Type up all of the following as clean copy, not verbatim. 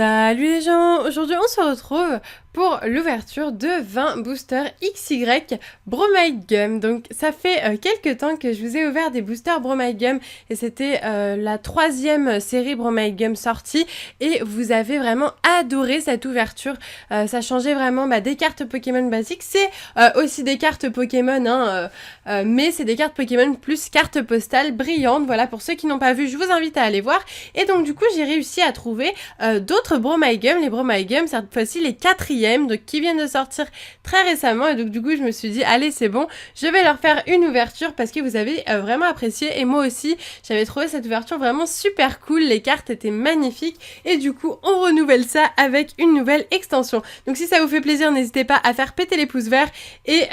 Salut les gens, aujourd'hui on se retrouve pour l'ouverture de 20 boosters XY Bromide Gum. Donc ça fait quelques temps que je vous ai ouvert des boosters Bromide Gum et c'était la 3e série Bromide Gum sortie et vous avez vraiment adoré cette ouverture. Ça changeait vraiment des cartes Pokémon basiques, c'est aussi des cartes Pokémon mais c'est des cartes Pokémon plus cartes postales brillantes. Voilà, pour ceux qui n'ont pas vu, je vous invite à aller voir. Et donc du coup j'ai réussi à trouver d'autres Bromide Gum, les Bromide Gum cette fois-ci les 4e, donc qui viennent de sortir très récemment, et donc du coup je me suis dit allez c'est bon, je vais leur faire une ouverture parce que vous avez vraiment apprécié et moi aussi j'avais trouvé cette ouverture vraiment super cool, les cartes étaient magnifiques et du coup on renouvelle ça avec une nouvelle extension. Donc si ça vous fait plaisir, n'hésitez pas à faire péter les pouces verts et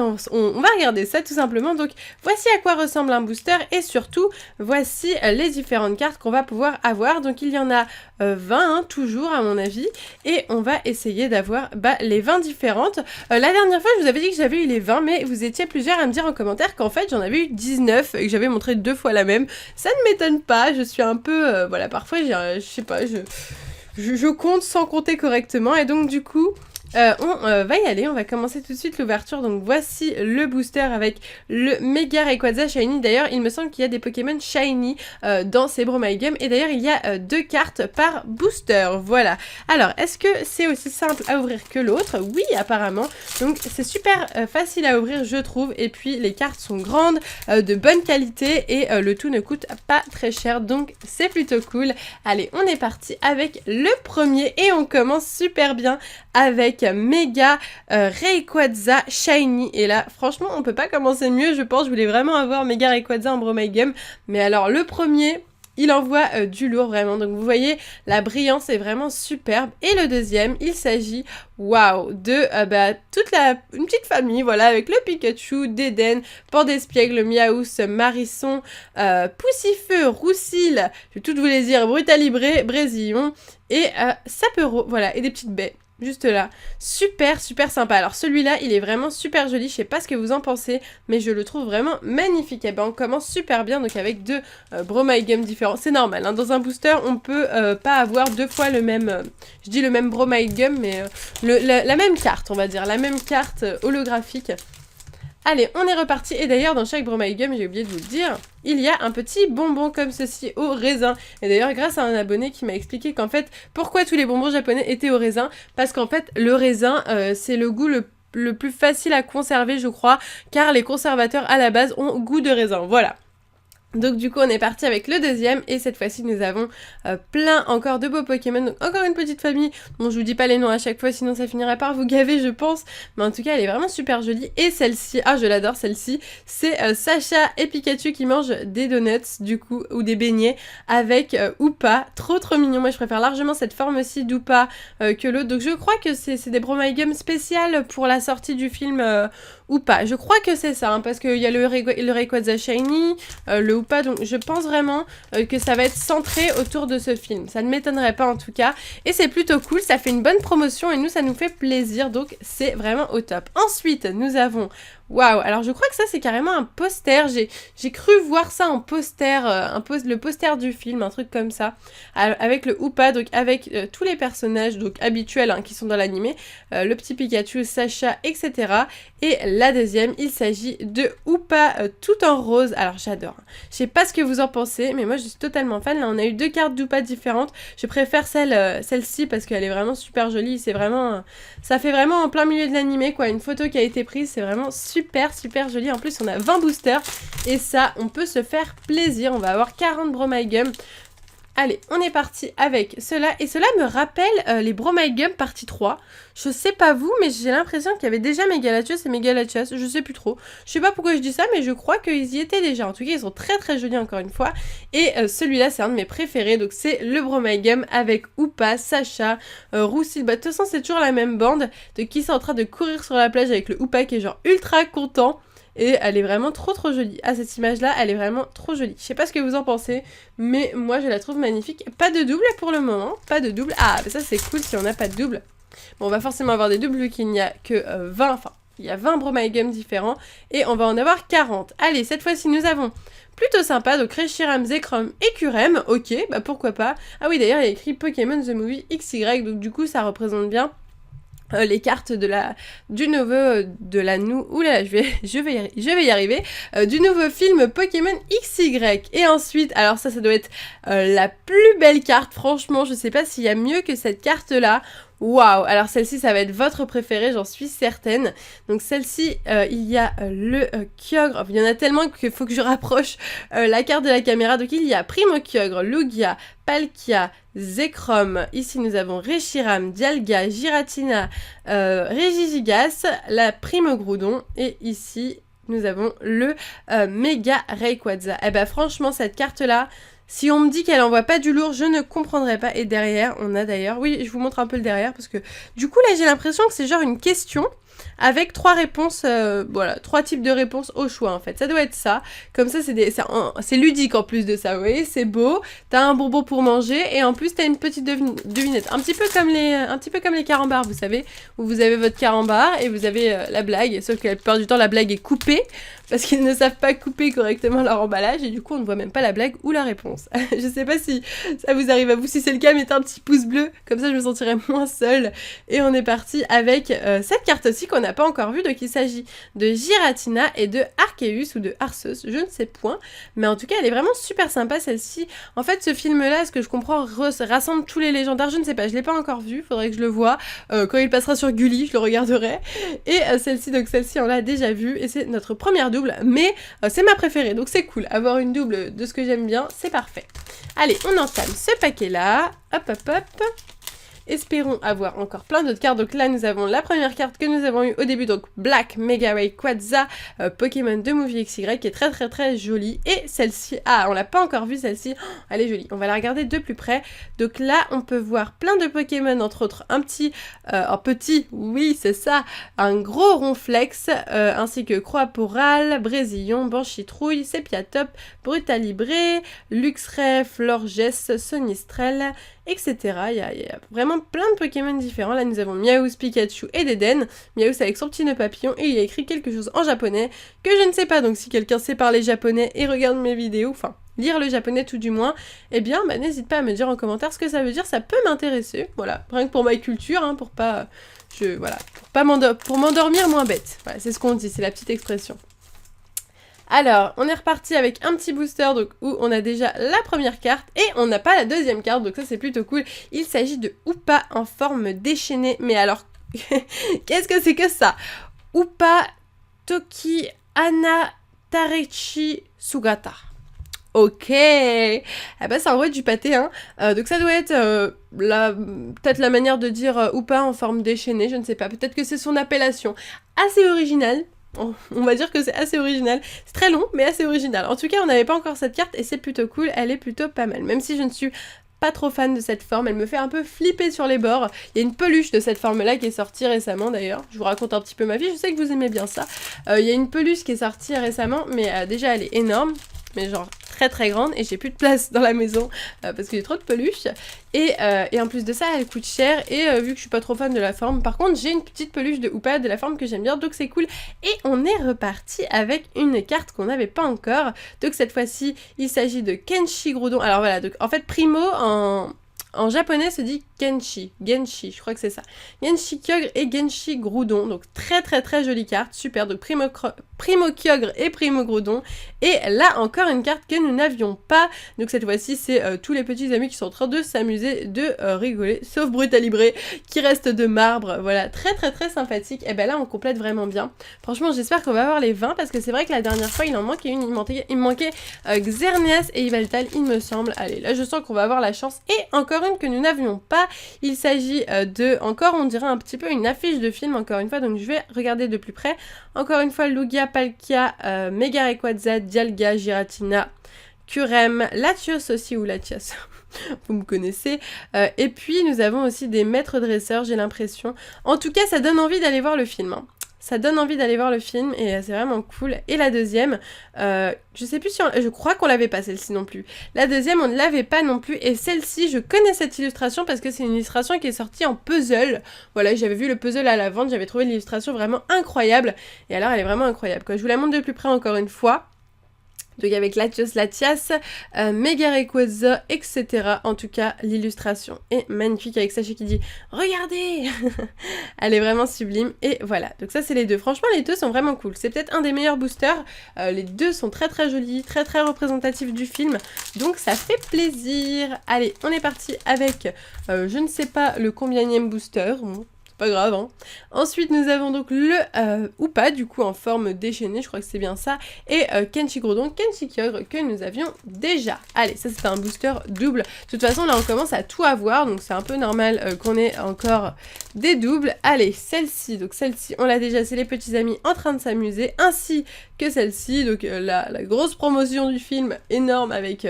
on va regarder ça tout simplement. Donc voici à quoi ressemble un booster et surtout voici les différentes cartes qu'on va pouvoir avoir. Donc il y en a 20 toujours à mon avis et on va essayer d'avoir les 20 différentes. La dernière fois je vous avais dit que j'avais eu les 20 mais vous étiez plusieurs à me dire en commentaire qu'en fait j'en avais eu 19 et que j'avais montré 2 fois la même. Ça ne m'étonne pas, je suis un peu voilà, parfois je sais pas, je compte sans compter correctement et donc du coup on va y aller, on va commencer tout de suite l'ouverture. Donc voici le booster avec le Mega Rayquaza Shiny. D'ailleurs il me semble qu'il y a des Pokémon Shiny dans ces Bromide Gum et d'ailleurs il y a 2 cartes par booster, voilà. Alors est-ce que c'est aussi simple à ouvrir que l'autre? Oui apparemment, donc c'est super facile à ouvrir je trouve, et puis les cartes sont grandes, de bonne qualité et le tout ne coûte pas très cher, donc c'est plutôt cool. Allez on est parti avec le premier et on commence super bien avec Mega Rayquaza Shiny. Et là, franchement, on peut pas commencer mieux, je pense. Je voulais vraiment avoir Mega Rayquaza en Bromide Gum. Mais alors, le premier, il envoie du lourd, vraiment. Donc, vous voyez, la brillance est vraiment superbe. Et le deuxième, il s'agit, waouh, de une petite famille, voilà, avec le Pikachu, Dédenne, Pandespiègle, Miaous, Marisson, Poussifeu, Roussil, je vais tout vous les dire, Brutalibré, Brésillon et Sapero, voilà, et des petites baies. Juste là, super sympa. Alors celui-là il est vraiment super joli, je sais pas ce que vous en pensez mais je le trouve vraiment magnifique. Et on commence super bien donc avec 2 Bromide Gum différents, c'est normal hein. Dans un booster on peut pas avoir 2 fois le même, je dis le même Bromide Gum mais la même carte on va dire, la même carte holographique. Allez, on est reparti. Et d'ailleurs, dans chaque Bromide Gum, j'ai oublié de vous le dire, il y a un petit bonbon comme ceci au raisin. Et d'ailleurs, grâce à un abonné qui m'a expliqué qu'en fait, pourquoi tous les bonbons japonais étaient au raisin, parce qu'en fait, le raisin, c'est le goût le plus facile à conserver, je crois, car les conservateurs à la base ont goût de raisin. Voilà. Donc du coup on est parti avec le deuxième et cette fois-ci nous avons plein encore de beaux Pokémon, donc encore une petite famille. Bon je vous dis pas les noms à chaque fois sinon ça finirait par vous gaver je pense, mais en tout cas elle est vraiment super jolie. Et celle-ci, ah je l'adore celle-ci, c'est Sacha et Pikachu qui mangent des donuts du coup, ou des beignets avec Hoopa, trop mignon. Moi je préfère largement cette forme-ci d'Hoopa que l'autre, donc je crois que c'est des Bromide Gum spéciales pour la sortie du film Hoopa, je crois que c'est ça hein, parce qu'il y a le Rayquaza Shiny, le Hoopa, donc je pense vraiment que ça va être centré autour de ce film, ça ne m'étonnerait pas en tout cas, et c'est plutôt cool, ça fait une bonne promotion et nous ça nous fait plaisir, donc c'est vraiment au top. Ensuite nous avons, waouh, alors je crois que ça c'est carrément un poster, j'ai cru voir ça en poster, le poster du film, un truc comme ça, avec le Hoopa, donc avec tous les personnages donc habituels hein, qui sont dans l'animé, le petit Pikachu, Sacha, etc. Et la deuxième, il s'agit de Hoopa tout en rose. Alors j'adore. Je sais pas ce que vous en pensez, mais moi je suis totalement fan. Là on a eu 2 cartes d'Hoopa différentes. Je préfère celle-ci parce qu'elle est vraiment super jolie. C'est vraiment, ça fait vraiment en plein milieu de l'animé quoi. Une photo qui a été prise, c'est vraiment super joli. En plus on a 20 boosters et ça, on peut se faire plaisir. On va avoir 40 Bromide Gum. Allez, on est parti avec cela, et cela me rappelle les Bromide Gum partie 3. Je sais pas vous, mais j'ai l'impression qu'il y avait déjà Megalachus et Megalachus, je sais plus trop. Je sais pas pourquoi je dis ça, mais je crois qu'ils y étaient déjà. En tout cas, ils sont très jolis encore une fois. Et celui-là, c'est un de mes préférés, donc c'est le Bromide Gum avec Hoopa, Sacha, Roussil. De toute façon, c'est toujours la même bande de qui sont en train de courir sur la plage avec le Hoopa qui est genre ultra content. Et elle est vraiment trop jolie. Ah, cette image-là, elle est vraiment trop jolie. Je sais pas ce que vous en pensez, mais moi, je la trouve magnifique. Pas de double pour le moment, pas de double. Ah, bah ça, c'est cool si on n'a pas de double. Bon, on va forcément avoir des doubles vu qu'il n'y a que 20, enfin, il y a 20 Bromide Gum différents et on va en avoir 40. Allez, cette fois-ci, nous avons plutôt sympa. Donc Reshiram, Zekrom et Kurem, ok, bah pourquoi pas. Ah oui, d'ailleurs il y a écrit Pokémon The Movie XY, donc du coup ça représente bien les cartes du nouveau de la oula, je vais y arriver, du nouveau film Pokémon XY. Et ensuite, alors ça doit être la plus belle carte, franchement, je sais pas s'il y a mieux que cette carte-là. Waouh, alors celle-ci, ça va être votre préférée, j'en suis certaine. Donc celle-ci, il y a le Kyogre. Il y en a tellement qu'il faut que je rapproche la carte de la caméra. Donc il y a Primo Kyogre, Lugia, Palkia, Zekrom. Ici, nous avons Reshiram, Dialga, Giratina, Regigigas, la Primo Groudon. Et ici, nous avons le Mega Rayquaza. Eh ben franchement, cette carte-là... Si on me dit qu'elle envoie pas du lourd, je ne comprendrai pas. Et derrière, on a d'ailleurs... Oui, je vous montre un peu le derrière, parce que du coup, là, j'ai l'impression que c'est genre une question avec 3 réponses, voilà, 3 types de réponses au choix, en fait. Ça doit être ça. Comme ça, c'est ludique en plus de ça, vous voyez, c'est beau. T'as un bonbon pour manger, et en plus, t'as une petite devinette. Un petit peu comme les carambars, vous savez, où vous avez votre carambar, et vous avez la blague, sauf que la plupart du temps, la blague est coupée, parce qu'ils ne savent pas couper correctement leur emballage, et du coup, on ne voit même pas la blague ou la réponse. Je sais pas si ça vous arrive à vous. Si c'est le cas, mettez un petit pouce bleu, comme ça je me sentirai moins seule. Et on est parti avec cette carte aussi qu'on n'a pas encore vue. Donc il s'agit de Giratina et de Arceus ou de Arceus, je ne sais point. Mais en tout cas, elle est vraiment super sympa celle-ci. En fait, ce film-là, ce que je comprends, rassemble tous les légendaires. Je ne sais pas, je l'ai pas encore vu, faudrait que je le voie. Quand il passera sur Gulli, je le regarderai. Et celle-ci, on l'a déjà vue. Et c'est notre première double, mais c'est ma préférée. Donc c'est cool, avoir une double de ce que j'aime bien, c'est parfait. Allez, on entame ce paquet-là. Hop, hop, hop. Espérons avoir encore plein d'autres cartes. Donc là, nous avons la première carte que nous avons eue au début. Donc Black Mega Rayquaza, Pokémon de Movie XY, qui est très très très jolie. Et celle-ci, ah, on l'a pas encore vue celle-ci. Oh, elle est jolie. On va la regarder de plus près. Donc là, on peut voir plein de Pokémon, entre autres un petit, oui, c'est ça, un gros Ronflex, ainsi que Croaporal, Brésillon, Banchitrouille, Sepiatop, Brutalibré, Luxray, Florges, Sonistrel, etc. Il y a vraiment plein de Pokémon différents. Là, nous avons Miaouz, Pikachu et Deden. Miaouz avec son petit nœud papillon et il y a écrit quelque chose en japonais que je ne sais pas. Donc, si quelqu'un sait parler japonais et regarde mes vidéos, enfin, lire le japonais tout du moins, eh bien, bah, n'hésite pas à me dire en commentaire ce que ça veut dire. Ça peut m'intéresser. Voilà, rien que pour ma culture, hein, pour m'endormir moins bête. Voilà, c'est ce qu'on dit, c'est la petite expression. Alors, on est reparti avec un petit booster donc, où on a déjà la première carte et on n'a pas la deuxième carte, donc ça c'est plutôt cool. Il s'agit de Hoopa en forme déchaînée, mais alors, qu'est-ce que c'est que ça? Hoopa Toki Ana Tarechi Sugata. Ok, ah bah ça envoie du pâté, hein. Donc ça doit être peut-être la manière de dire Hoopa en forme déchaînée, je ne sais pas. Peut-être que c'est son appellation. Assez originale. On va dire que c'est assez original. C'est très long, mais assez original. En tout cas, on n'avait pas encore cette carte et c'est plutôt cool. Elle est plutôt pas mal. Même si je ne suis pas trop fan de cette forme, elle me fait un peu flipper sur les bords. Il y a une peluche de cette forme-là qui est sortie récemment d'ailleurs. Je vous raconte un petit peu ma vie, je sais que vous aimez bien ça. Il y a une peluche qui est sortie récemment, mais déjà elle est énorme. Mais genre très très grande et j'ai plus de place dans la maison parce qu'il y a trop de peluches et en plus de ça elle coûte cher et vu que je suis pas trop fan de la forme, par contre j'ai une petite peluche de Hoopa de la forme que j'aime bien, donc c'est cool. Et on est reparti avec une carte qu'on n'avait pas encore, donc cette fois-ci il s'agit de Kenshi Groudon. Alors voilà, donc en fait Primo en japonais se dit Genshi, je crois que c'est ça. Genshi Kyogre et Genshi Groudon, donc très très très jolie carte, super, donc Primo Kyogre et Primo Groudon. Et là encore une carte que nous n'avions pas, donc cette fois-ci c'est tous les petits amis qui sont en train de s'amuser, de rigoler, sauf Brutalibré qui reste de marbre, voilà, très très très sympathique. Et ben là on complète vraiment bien. Franchement j'espère qu'on va avoir les 20 parce que c'est vrai que la dernière fois il en manquait une, il me manquait Xerneas et Yveltal il me semble. Allez, là je sens qu'on va avoir la chance. Et encore une que nous n'avions pas, il s'agit encore on dirait un petit peu une affiche de film encore une fois, donc je vais regarder de plus près. Encore une fois Lugia, Palkia, Mega Rayquaza, Dialga, Giratina, Kurem, Latios aussi ou Latias, vous me connaissez. Et puis nous avons aussi des maîtres dresseurs, j'ai l'impression. En tout cas ça donne envie d'aller voir le film, hein. Ça donne envie d'aller voir le film et c'est vraiment cool. Et la deuxième, je sais plus si je crois qu'on l'avait pas celle-ci non plus. La deuxième, on ne l'avait pas non plus. Et celle-ci, je connais cette illustration parce que c'est une illustration qui est sortie en puzzle. Voilà, j'avais vu le puzzle à la vente, j'avais trouvé l'illustration vraiment incroyable. Et alors, elle est vraiment incroyable, quoi. Je vous la montre de plus près encore une fois. Donc avec Latios Latias, Mega Rayquaza, etc. En tout cas, l'illustration est magnifique avec Saché qui dit « Regardez !» Elle est vraiment sublime. Et voilà, donc ça c'est les deux. Franchement, les deux sont vraiment cool. C'est peut-être un des meilleurs boosters. Les deux sont très très jolis, très très représentatifs du film. Donc ça fait plaisir. Allez, on est parti avec, je ne sais pas le combienième booster. Bon, pas grave, hein. Ensuite, nous avons donc le Hoopa, du coup, en forme déchaînée, je crois que c'est bien ça, et Kenshi Groudon, Kenshi Kyogre, que nous avions déjà. Allez, ça, c'est un booster double. De toute façon, là, on commence à tout avoir, donc c'est un peu normal qu'on ait encore des doubles. Allez, celle-ci, donc celle-ci, on l'a déjà, c'est les petits amis en train de s'amuser, ainsi que celle-ci, donc la grosse promotion du film, énorme, avec...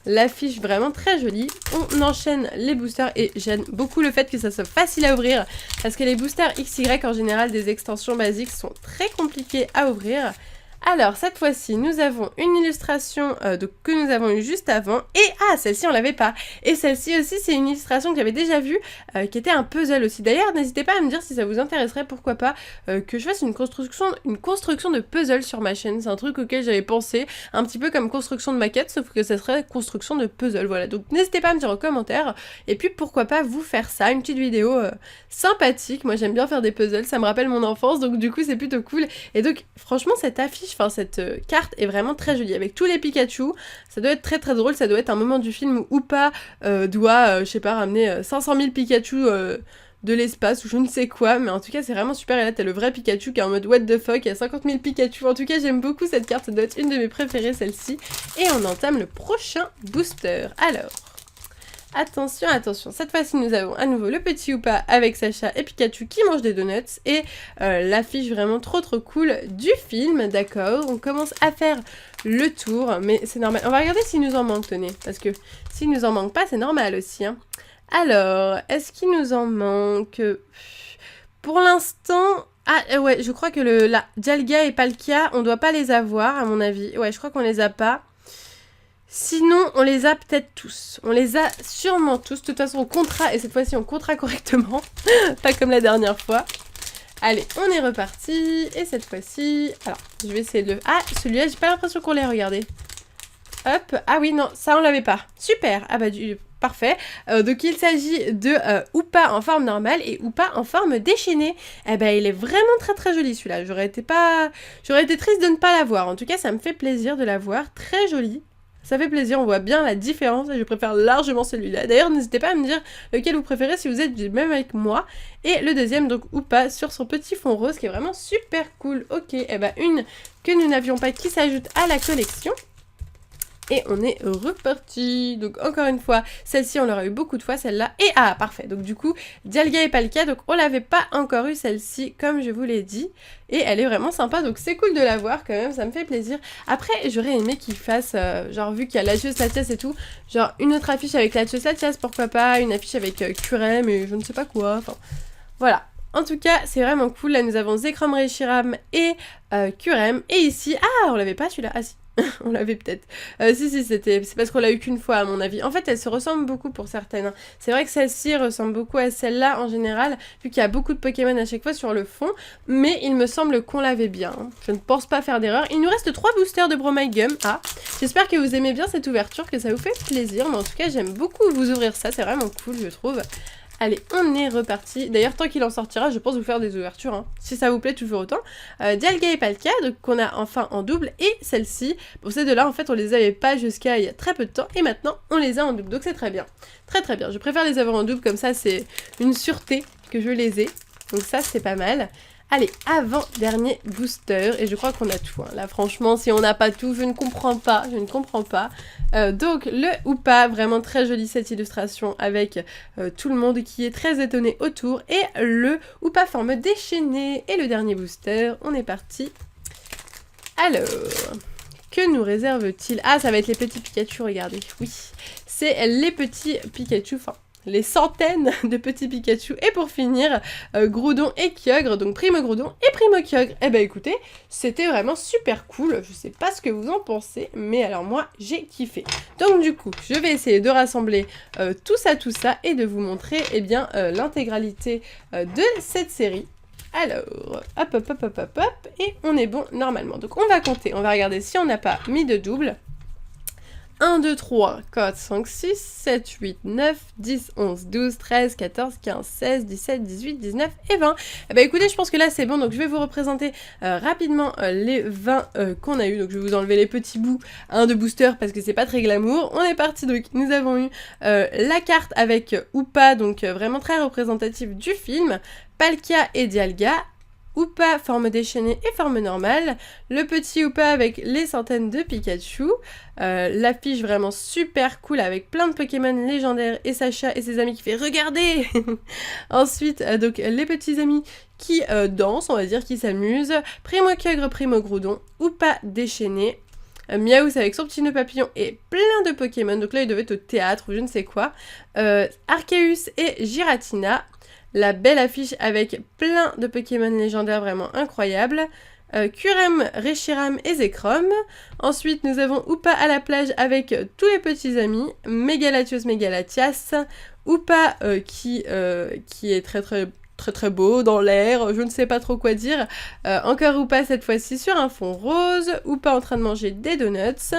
l'affiche vraiment très jolie. On enchaîne les boosters et j'aime beaucoup le fait que ça soit facile à ouvrir parce que les boosters XY en général des extensions basiques sont très compliqués à ouvrir. Alors cette fois-ci nous avons une illustration que nous avons eu juste avant et celle-ci on l'avait pas et celle-ci aussi c'est une illustration que j'avais déjà vue qui était un puzzle aussi. D'ailleurs n'hésitez pas à me dire si ça vous intéresserait, pourquoi pas que je fasse une construction de puzzle sur ma chaîne. C'est un truc auquel j'avais pensé, un petit peu comme construction de maquette sauf que ça serait construction de puzzle. Voilà, donc n'hésitez pas à me dire en commentaire et puis pourquoi pas vous faire ça, une petite vidéo sympathique. Moi j'aime bien faire des puzzles, ça me rappelle mon enfance donc du coup c'est plutôt cool. Et donc franchement cette affiche, enfin cette carte est vraiment très jolie avec tous les Pikachu. Ça doit être très très drôle, ça doit être un moment du film où Hoopa doit, je sais pas, ramener 500 000 Pikachu de l'espace ou je ne sais quoi, mais en tout cas c'est vraiment super. Et là t'as le vrai Pikachu qui est en mode what the fuck, il y a 50 000 Pikachu. En tout cas j'aime beaucoup cette carte, ça doit être une de mes préférées celle-ci. Et on entame le prochain booster. Alors... attention, attention, cette fois-ci nous avons à nouveau le petit Hoopa avec Sacha et Pikachu qui mangent des donuts et l'affiche vraiment trop cool du film, d'accord. On commence à faire le tour, mais c'est normal. On va regarder s'il nous en manque, tenez, parce que s'il nous en manque pas, c'est normal aussi, hein. Alors, est-ce qu'il nous en manque? Pour l'instant... ah ouais, je crois que la Dialga et Palkia, on doit pas les avoir à mon avis. Ouais, je crois qu'on les a pas. Sinon, on les a peut-être tous. On les a sûrement tous. De toute façon, on comptera. Et cette fois-ci, on comptera correctement. Pas comme la dernière fois. Allez, on est reparti. Et cette fois-ci... alors, je vais essayer de... ah, celui-là, j'ai pas l'impression qu'on l'ait regardé. Hop. Ah oui, non, ça, on l'avait pas. Super. Ah bah, parfait. Donc, il s'agit de Hoopa en forme normale et Hoopa en forme déchaînée. Eh ben, il est vraiment très joli, celui-là. J'aurais été triste de ne pas l'avoir. En tout cas, ça me fait plaisir de l'avoir. Très joli. Ça fait plaisir, on voit bien la différence et je préfère largement celui-là. D'ailleurs, n'hésitez pas à me dire lequel vous préférez si vous êtes du même avec moi. Et le deuxième, donc Hoopa, sur son petit fond rose qui est vraiment super cool. Ok, et ben une que nous n'avions pas qui s'ajoute à la collection. Et on est reparti. Donc encore une fois, celle-ci on l'aura eu beaucoup de fois, celle-là. Et parfait. Donc du coup, Dialga et Palkia, donc on l'avait pas encore eu celle-ci, comme je vous l'ai dit. Et elle est vraiment sympa, donc c'est cool de la voir quand même, ça me fait plaisir. Après, j'aurais aimé qu'ils fassent, genre vu qu'il y a Latios Latias et tout, genre une autre affiche avec Latios Latias, pourquoi pas, une affiche avec Curem et je ne sais pas quoi, enfin voilà. En tout cas, c'est vraiment cool. Là, nous avons Zekrom, Reshiram et Curem. Et ici, on l'avait pas celui-là, ah si. On l'avait peut-être. Si, c'est parce qu'on l'a eu qu'une fois à mon avis. En fait, elles se ressemblent beaucoup pour certaines, hein. C'est vrai que celle-ci ressemble beaucoup à celle-là en général, vu qu'il y a beaucoup de Pokémon à chaque fois sur le fond. Mais il me semble qu'on l'avait bien, hein. Je ne pense pas faire d'erreur. Il nous reste 3 boosters de Bromide Gum. J'espère que vous aimez bien cette ouverture, que ça vous fait plaisir. Mais en tout cas, j'aime beaucoup vous ouvrir ça. C'est vraiment cool, je trouve. Allez, on est reparti. D'ailleurs, tant qu'il en sortira, je pense vous faire des ouvertures, hein, si ça vous plaît toujours autant. Dialga et Palkia, donc qu'on a enfin en double, et celle-ci. Bon, ces deux-là, en fait, on les avait pas jusqu'à il y a très peu de temps, et maintenant, on les a en double, donc c'est très bien. Très bien. Je préfère les avoir en double, comme ça, c'est une sûreté que je les ai. Donc ça, c'est pas mal. Allez, avant-dernier booster, et je crois qu'on a tout, hein. Là, franchement, si on n'a pas tout, je ne comprends pas, donc, le Hoopa, vraiment très jolie cette illustration, avec tout le monde qui est très étonné autour, et le Hoopa forme déchaînée, et le dernier booster, on est parti. Alors, que nous réserve-t-il? Ah, ça va être les petits Pikachu, regardez, oui, c'est les petits Pikachu, enfin... les centaines de petits Pikachu. Et pour finir, Groudon et Kyogre, donc Primo Groudon et Primo Kyogre. Eh ben écoutez, c'était vraiment super cool. Je sais pas ce que vous en pensez, mais alors moi, j'ai kiffé. Donc du coup, je vais essayer de rassembler tout ça, et de vous montrer, eh bien, l'intégralité de cette série. Alors, hop, hop, hop, hop, hop, hop, et on est bon normalement. Donc on va compter, on va regarder si on n'a pas mis de double. 1, 2, 3, 4, 5, 6, 7, 8, 9, 10, 11, 12, 13, 14, 15, 16, 17, 18, 19 et 20. Eh ben écoutez, je pense que là c'est bon, donc je vais vous représenter rapidement les 20 qu'on a eu. Donc je vais vous enlever les petits bouts de booster parce que c'est pas très glamour. On est parti, donc nous avons eu la carte avec Hoopa, donc vraiment très représentative du film, Palkia et Dialga, Hoopa forme déchaînée et forme normale, le petit Hoopa avec les centaines de Pikachu, l'affiche vraiment super cool avec plein de Pokémon légendaires et Sacha et ses amis qui fait regarder. Ensuite donc les petits amis qui dansent, on va dire, qui s'amusent, Primo Kyogre, Primo Groudon, Hoopa déchaîné, Miaous avec son petit nœud papillon et plein de Pokémon, donc là il devait être au théâtre ou je ne sais quoi, Arceus et Giratina, la belle affiche avec plein de Pokémon légendaires vraiment incroyables, Curem, Reshiram et Zekrom. Ensuite nous avons Hoopa à la plage avec tous les petits amis, Megalatios, Megalatias, Hoopa qui est très beau dans l'air, je ne sais pas trop quoi dire. Encore Hoopa cette fois-ci sur un fond rose, Hoopa en train de manger des donuts,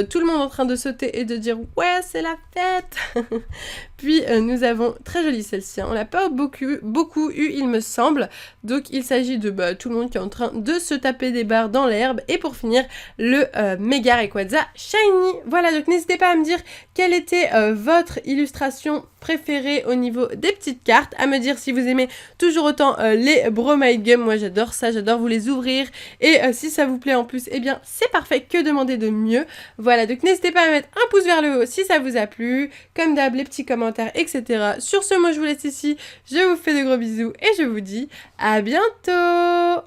tout le monde en train de sauter et de dire ouais c'est la fête. Puis nous avons, très jolie celle-ci, on l'a pas beaucoup eu il me semble, donc il s'agit de tout le monde qui est en train de se taper des barres dans l'herbe, et pour finir le Mega Rayquaza Shiny. Voilà, donc n'hésitez pas à me dire quelle était votre illustration préférée au niveau des petites cartes, à me dire si vous aimez toujours autant les Bromide Gum, moi j'adore ça, j'adore vous les ouvrir, et si ça vous plaît en plus, eh bien c'est parfait, que demander de mieux. Voilà, donc n'hésitez pas à mettre un pouce vers le haut si ça vous a plu, comme d'hab les petits commentaires, etc. Sur ce, moi je vous laisse ici, je vous fais de gros bisous et je vous dis à bientôt.